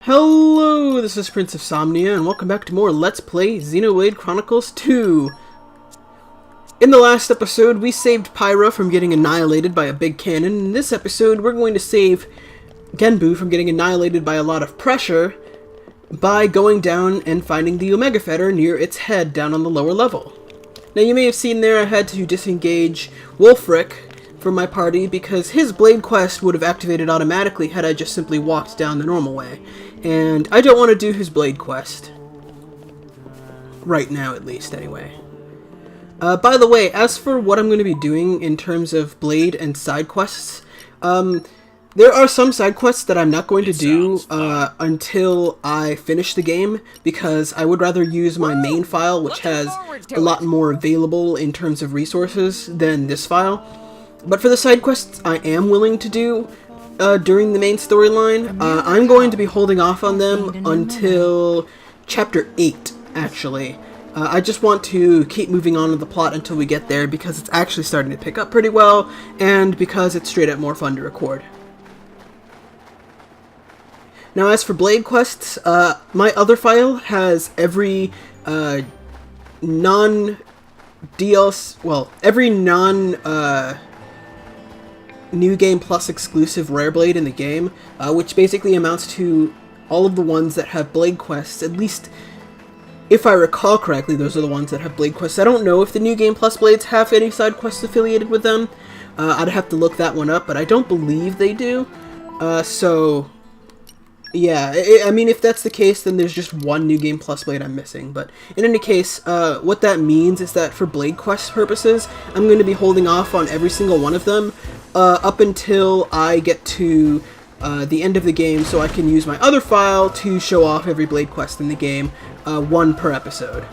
Hello, this is Prince of Somnia, and welcome back to more Let's Play Xenoblade Chronicles 2. In the last episode, we saved Pyra from getting annihilated by a big cannon. In this episode, we're going to save Genbu from getting annihilated by a lot of pressure by going down and finding the Omega Fetter near its head down on the lower level. Now, you may have seen there I had to disengage Wolfric from my party because his Blade quest would have activated automatically had I just simply walked down the normal way. And I don't want to do his Blade quest. Right now, at least, anyway. By the way, as for what I'm going to be doing in terms of Blade and side quests, there are some side quests that I'm not going to do until I finish the game, because I would rather use my main file, which has a lot more available in terms of resources than this file. But for the side quests I am willing to do during the main storyline, I'm going to be holding off on them until Chapter 8, actually. I just want to keep moving on with the plot until we get there, because it's actually starting to pick up pretty well, and because it's straight up more fun to record. Now, as for Blade quests, my other file has every New Game Plus exclusive Rare Blade in the game, which basically amounts to all of the ones that have Blade quests. At least, if I recall correctly, those are the ones that have Blade quests. I don't know if the New Game Plus Blades have any side quests affiliated with them. I'd have to look that one up, but I don't believe they do. So, yeah, I mean, if that's the case, then there's just one New Game Plus Blade I'm missing. But in any case, what that means is that for Blade quest purposes, I'm going to be holding off on every single one of them up until I get to the end of the game, so I can use my other file to show off every Blade quest in the game, one per episode.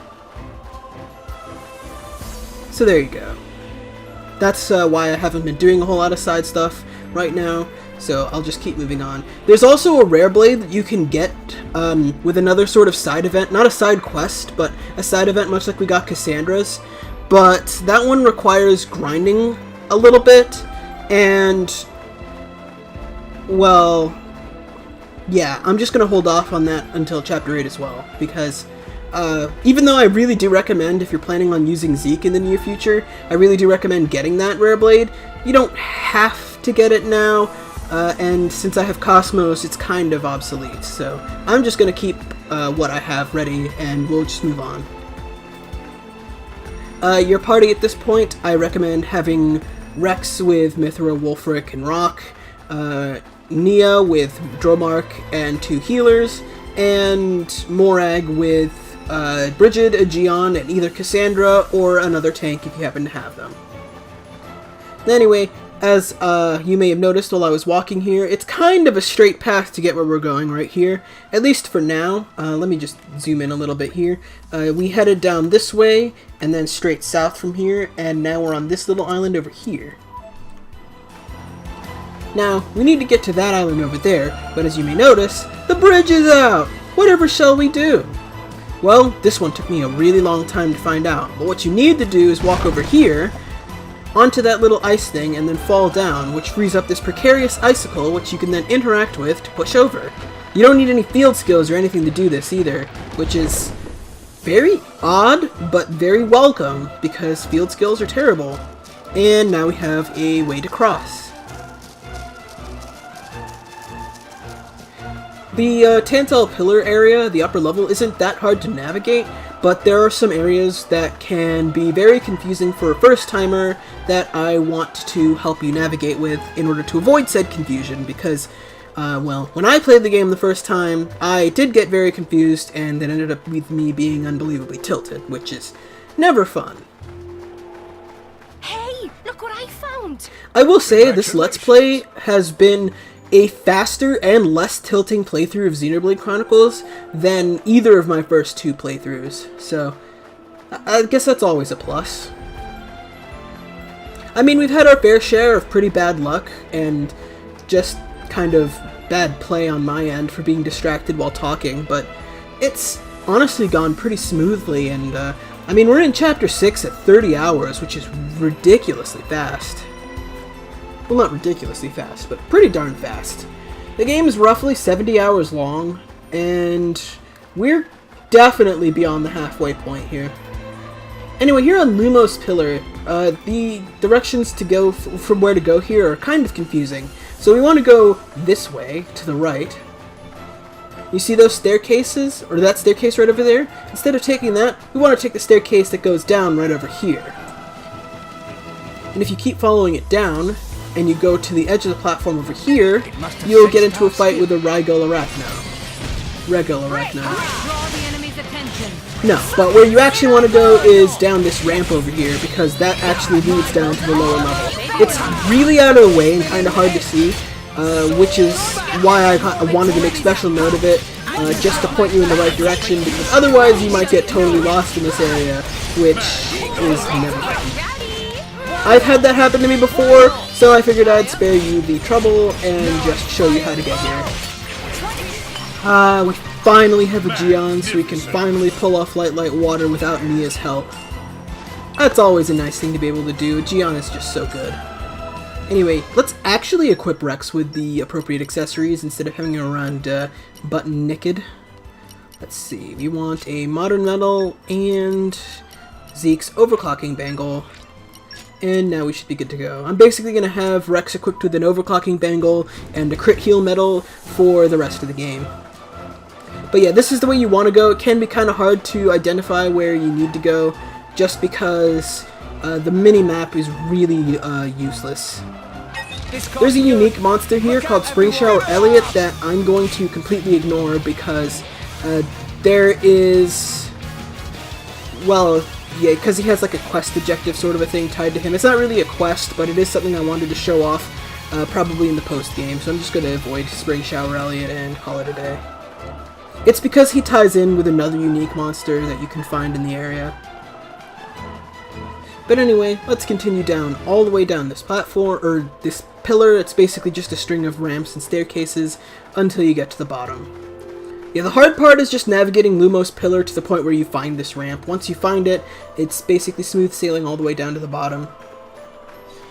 So there you go. That's why I haven't been doing a whole lot of side stuff right now, so I'll just keep moving on. There's also a rare blade that you can get with another sort of side event, not a side quest, but a side event much like we got Cassandra's, but that one requires grinding a little bit, and, well, yeah, I'm just going to hold off on that until Chapter 8 as well, because even though I really do recommend, if you're planning on using Zeke in the near future, I really do recommend getting that rare blade. You don't have to get it now, and since I have Cosmos, it's kind of obsolete, so I'm just going to keep what I have ready, and we'll just move on. Your party at this point, I recommend having Rex with Mithra, Wolfric, and Rock, Nia with Dromark and 2 healers, and Morag with Brigid, Aegeon, and either Cassandra or another tank if you happen to have them. Anyway, as you may have noticed while I was walking here, it's kind of a straight path to get where we're going right here, at least for now. Let me just zoom in a little bit here. We headed down this way, and then straight south from here, and now we're on this little island over here. Now, we need to get to that island over there, but as you may notice, the bridge is out! Whatever shall we do? Well, this one took me a really long time to find out, but what you need to do is walk over here, onto that little ice thing, and then fall down, which frees up this precarious icicle, which you can then interact with to push over. You don't need any field skills or anything to do this either, which is very odd, but very welcome, because field skills are terrible. And now we have a way to cross. The Tantal Pillar area, the upper level, isn't that hard to navigate, but there are some areas that can be very confusing for a first-timer that I want to help you navigate with in order to avoid said confusion, because, well, when I played the game the first time, I did get very confused, and that ended up with me being unbelievably tilted, which is never fun. Hey, look what I found! I will say this Let's Play has been a faster and less tilting playthrough of Xenoblade Chronicles than either of my first 2 playthroughs, so I guess that's always a plus. I mean, we've had our fair share of pretty bad luck, and just kind of bad play on my end for being distracted while talking, but it's honestly gone pretty smoothly, and I mean, we're in Chapter 6 at 30 hours, which is ridiculously fast. Well, not ridiculously fast, but pretty darn fast. The game is roughly 70 hours long, and we're definitely beyond the halfway point here. Anyway, here on Lumos Pillar, the directions to go from where to go here are kind of confusing. So we want to go this way, to the right. You see those staircases? Or that staircase right over there? Instead of taking that, we want to take the staircase that goes down right over here. And if you keep following it down, and you go to the edge of the platform over here, you'll get into a fight with a Regal Arachno. No, but where you actually want to go is down this ramp over here, because that actually leads down to the lower level. It's really out of the way and kind of hard to see, which is why I wanted to make special note of it, just to point you in the right direction, because otherwise you might get totally lost in this area, which is never fun. I've had that happen to me before, so I figured I'd spare you the trouble and just show you how to get here. We finally have a Geon, so we can finally pull off Light Water without Mia's help. That's always a nice thing to be able to do. Geon is just so good. Anyway, let's actually equip Rex with the appropriate accessories instead of having him around button naked. Let's see, we want a Modern Metal and Zeke's Overclocking Bangle. And now we should be good to go. I'm basically going to have Rex equipped with an Overclocking Bangle and a Crit Heal Medal for the rest of the game. But yeah, this is the way you want to go. It can be kind of hard to identify where you need to go, just because the mini-map is really useless. There's a unique monster here called Spring Shower Elliot that I'm going to completely ignore because there is... well... yeah, because he has like a quest objective sort of a thing tied to him. It's not really a quest, but it is something I wanted to show off, probably in the post-game, so I'm just going to avoid Spring Shower Elliot and call it a day. It's because he ties in with another unique monster that you can find in the area. But anyway, let's continue down, all the way down this platform, or this pillar. It's basically just a string of ramps and staircases until you get to the bottom. Yeah, the hard part is just navigating Lumos Pillar to the point where you find this ramp. Once you find it, it's basically smooth sailing all the way down to the bottom.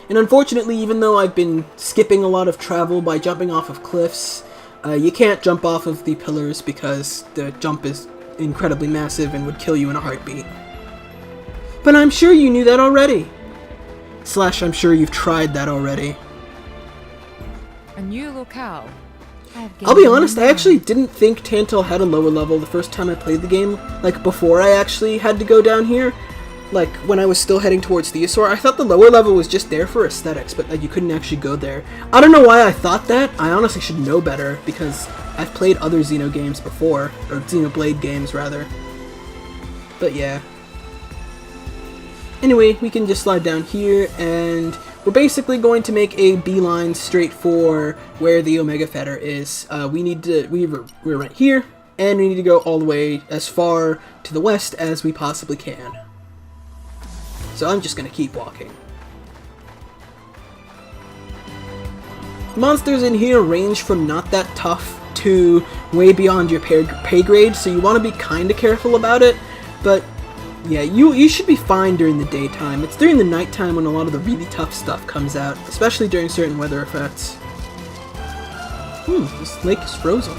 And unfortunately, even though I've been skipping a lot of travel by jumping off of cliffs, you can't jump off of the pillars because the jump is incredibly massive and would kill you in a heartbeat. But I'm sure you knew that already. / I'm sure you've tried that already. A new locale. I'll be honest, I actually didn't think Tantal had a lower level the first time I played the game. Like, before I actually had to go down here. Like, when I was still heading towards Theosaur, I thought the lower level was just there for aesthetics, but like, you couldn't actually go there. I don't know why I thought that. I honestly should know better, because I've played other Xeno games before. Or Xenoblade games, rather. But yeah. Anyway, we can just slide down here, and we're basically going to make a beeline straight for where the Omega Fetter is. We're right here, and we need to go all the way as far to the west as we possibly can. So I'm just going to keep walking. Monsters in here range from not that tough to way beyond your pay grade, so you want to be kind of careful about it, but yeah, you should be fine during the daytime. It's during the nighttime when a lot of the really tough stuff comes out, especially during certain weather effects. This lake is frozen.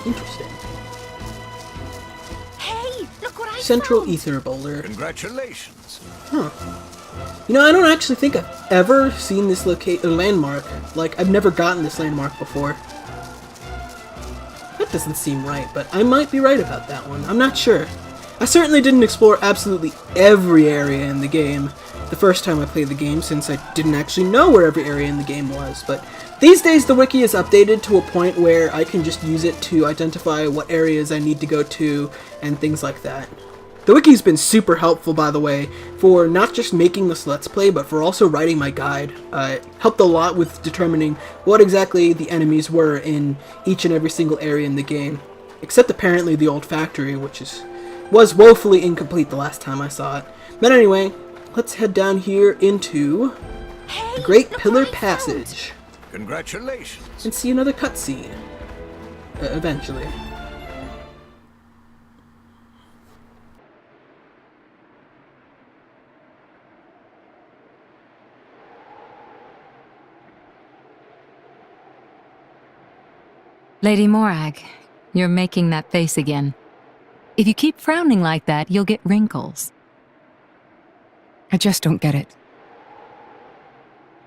Interesting. Hey, look what I Central found. Ether Boulder. Congratulations. Huh. You know, I don't actually think I've ever seen this landmark. Like, I've never gotten this landmark before. That doesn't seem right, but I might be right about that one. I'm not sure. I certainly didn't explore absolutely every area in the game the first time I played the game, since I didn't actually know where every area in the game was, but these days the wiki is updated to a point where I can just use it to identify what areas I need to go to and things like that. The wiki's been super helpful, by the way, for not just making this Let's Play, but for also writing my guide. It helped a lot with determining what exactly the enemies were in each and every single area in the game, except apparently the old factory, which was woefully incomplete the last time I saw it. But anyway, let's head down here into the Great Pillar Passage. Congratulations. And see another cutscene. Eventually. Lady Morag, You're making that face again. If you keep frowning like that, you'll get wrinkles. I just don't get it.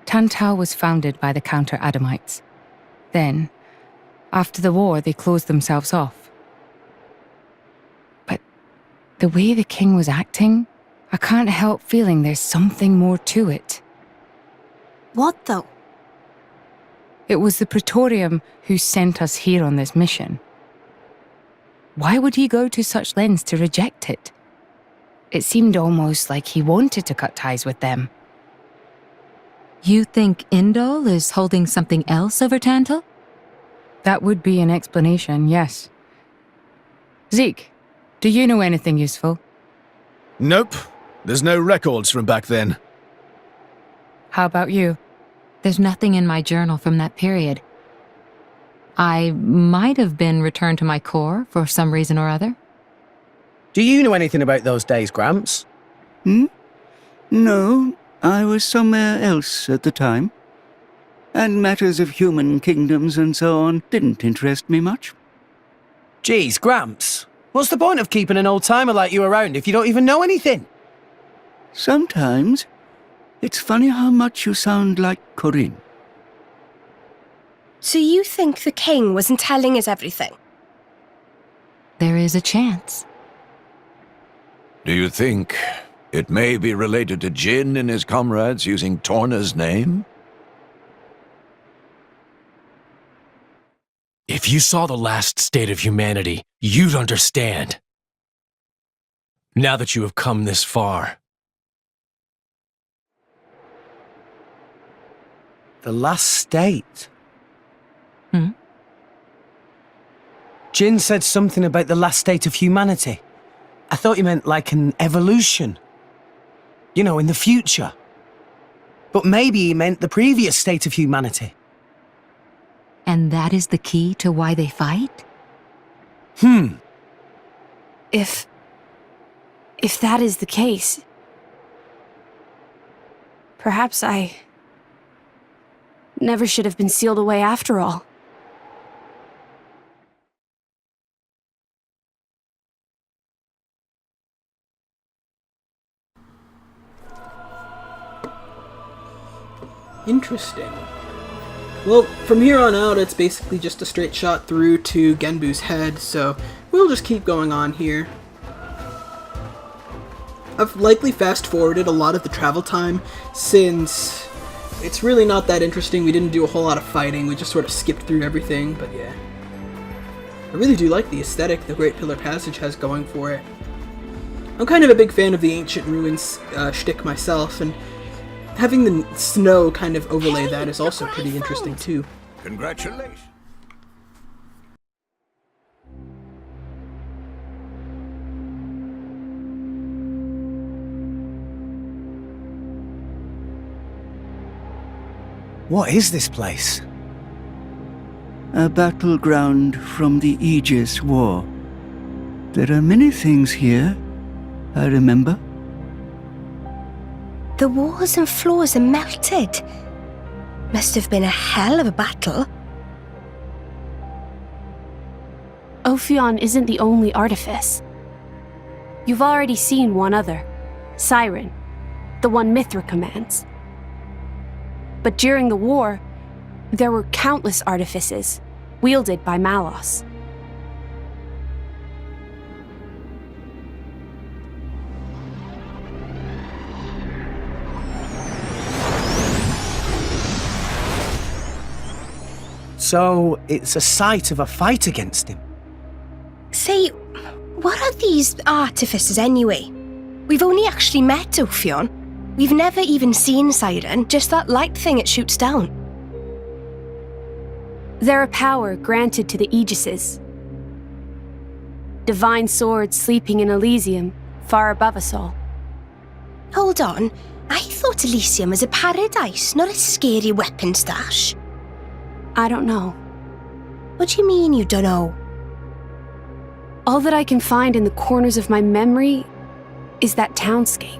Tantal was founded by the Counter-Adamites. Then, after the war, they closed themselves off. But the way the king was acting, I can't help feeling there's something more to it. What though? It was the Praetorium who sent us here on this mission. Why would he go to such lengths to reject it? It seemed almost like he wanted to cut ties with them. You think Indol is holding something else over Tantal? That would be an explanation, yes. Zeke, do you know anything useful? Nope. There's no records from back then. How about you? There's nothing in my journal from that period. I might have been returned to my core for some reason or other. Do you know anything about those days, Gramps? No, I was somewhere else at the time. And matters of human kingdoms and so on didn't interest me much. Geez, Gramps. What's the point of keeping an old-timer like you around if you don't even know anything? Sometimes, it's funny how much you sound like Corinne. So you think the king wasn't telling us everything? There is a chance. Do you think it may be related to Jin and his comrades using Torna's name? If you saw the last state of humanity, you'd understand. Now that you have come this far. The last state? Hmm? Jin said something about the last state of humanity. I thought he meant like an evolution. You know, in the future. But maybe he meant the previous state of humanity. And that is the key to why they fight? If that is the case, perhaps I never should have been sealed away after all. Interesting. Well, from here on out, it's basically just a straight shot through to Genbu's head, so we'll just keep going on here. I've likely fast-forwarded a lot of the travel time, since it's really not that interesting. We didn't do a whole lot of fighting, we just sort of skipped through everything, but yeah. I really do like the aesthetic the Great Pillar Passage has going for it. I'm kind of a big fan of the Ancient Ruins shtick myself, and having the snow kind of overlay that is also pretty interesting too. Congratulations. What is this place? A battleground from the Aegis War. There are many things here, I remember. The walls and floors are melted. Must have been a hell of a battle. Ophion isn't the only artifice. You've already seen one other, Siren, the one Mithra commands. But during the war, there were countless artifices, wielded by Malos. So, it's a site of a fight against him. Say, what are these artifices anyway? We've only actually met Ophion. We've never even seen Siren, just that light thing it shoots down. They're a power granted to the Aegises. Divine swords sleeping in Elysium, far above us all. Hold on, I thought Elysium was a paradise, not a scary weapon stash. I don't know. What do you mean you don't know? All that I can find in the corners of my memory is that townscape.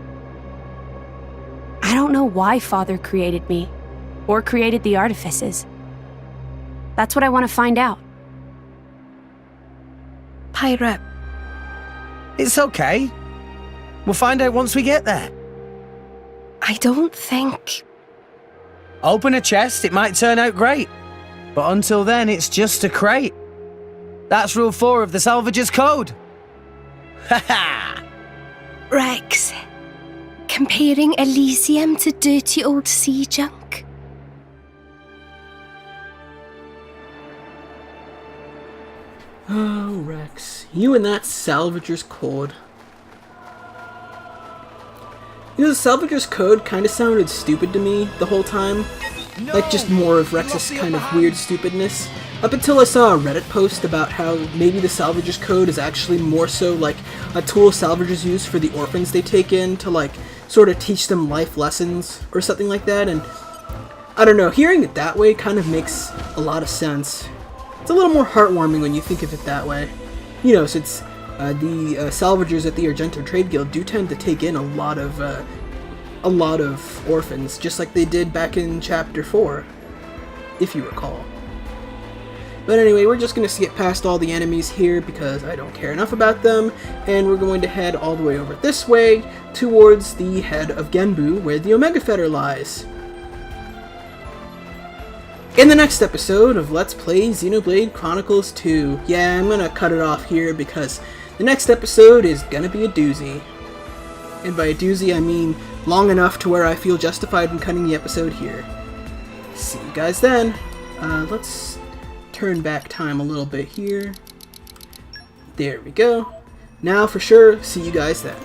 I don't know why Father created me, or created the artifices. That's what I want to find out. Pyra. It's okay. We'll find out once we get there. I don't think... Open a chest, it might turn out great. But until then, it's just a crate. That's rule 4 of the Salvager's Code. Ha ha! Rex, comparing Elysium to dirty old sea junk? Oh, Rex. You and that Salvager's Code. You know, the Salvager's Code kind of sounded stupid to me the whole time. Like, just more of Rex's kind of weird stupidness. Up until I saw a Reddit post about how maybe the Salvager's Code is actually more so like a tool Salvagers use for the orphans they take in to, like, sort of teach them life lessons or something like that, and I don't know, hearing it that way kind of makes a lot of sense. It's a little more heartwarming when you think of it that way. You know, since the Salvagers at the Argento Trade Guild do tend to take in a lot of orphans, just like they did back in Chapter 4, if you recall. But anyway, we're just going to skip past all the enemies here because I don't care enough about them, and we're going to head all the way over this way towards the head of Genbu, where the Omega Fetter lies. In the next episode of Let's Play Xenoblade Chronicles 2, yeah, I'm going to cut it off here because the next episode is going to be a doozy. And by a doozy, I mean long enough to where I feel justified in cutting the episode here. See you guys then. Let's turn back time a little bit here. There we go. Now for sure, see you guys then.